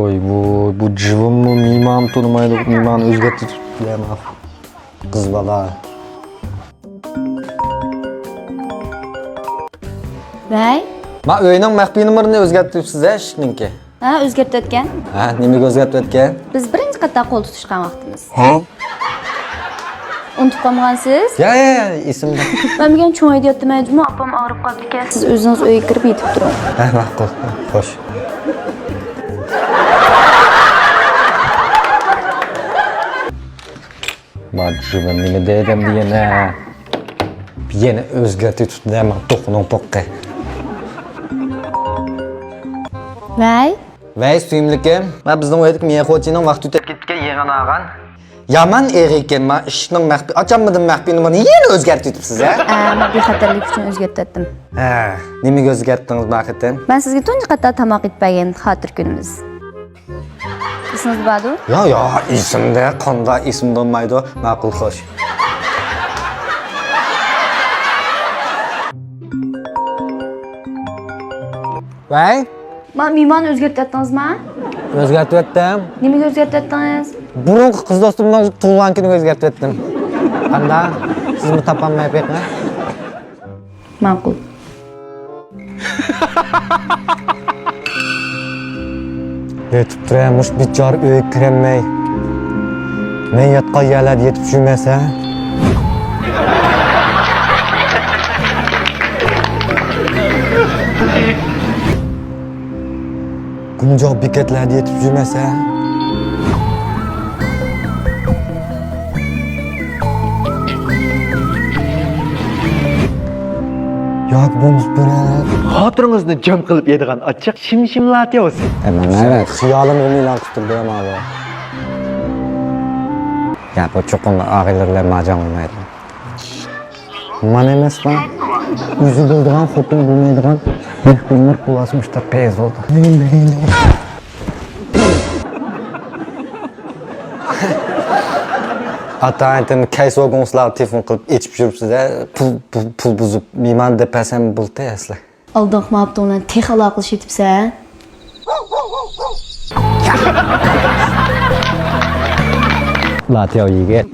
Oy bu cıvım mı mimam tanımaydı mimanı özgertip bilemem. Kız bala. Vay. Ma öyünün məxfi numarını özgertip size şininki. Ha, o'zgartib o'tgan. Ha, nimaga o'zgartib o'tgan? Biz birinchi qator qo'l tutishgan vaqtimiz. Ha? Unutib qolgansiz? Ya, esimda. Men bugun cho'ng deyapman, juma opam og'rib qoldi ekan. Siz o'zingiz uyga kirib yetib turing. Ha, ma'qul. Xo'sh. Bacım nima dedim diyene. Yine o'zgartib tutdam, to'qning poqqa. Vay. Vay suyimlikim, men bizning o'ydik men xo'chining vaqt o'tib ketgan yig'in olgan. Yaman er ekan, men ishning maxfiy, ochammidim maxfiy numarani yana o'zgartib tutibsiz a? Men bexatarlik uchun o'zgartirdim. Ha, nimaga o'zgartdingiz baxtim? Men sizga tunji qator tomoq yetib bergan xotir kunimiz. Esingiz bormi? Ya, esimda, qanday esimda olmaydi, ma'qul xo'sh. Vay, Men mimoni o'zgartirdingizmi? o'zgartib o'tdim. Nimaga o'zgartirdingiz? Burungi qiz do'stimning tug'ilgan kuniga o'zgartib o'tdim. Qanday? Sizni topolmayapman. Ma'qul. Yetib turamish bichor uyga kirolmay. Men yotgan yerlar yetib tushmasa. Kunjoq bekatlarga yetib tushmasa. Yo'q bo'lmas birat. Xotiringizni jam qilib yedigan ochiq shim-shimlatyapsiz. Evet, xiyolim o'yinlar tutildi ham hozir. Ya bu cho'qinli og'aylarlar majon olmaydi. Men emasman. O'zi bildigan, xotin bilmaydigan mehmonlar qulasmışda pez oldu. Hatta aytdim, kaysi o'g'onslar telefon qilib ichib yuribsiz-da, pul buzib, miyman deb pasam bo'ldi asli. Aldoq ma'bud bilan tex aloqalashibsan. Latyo yigit.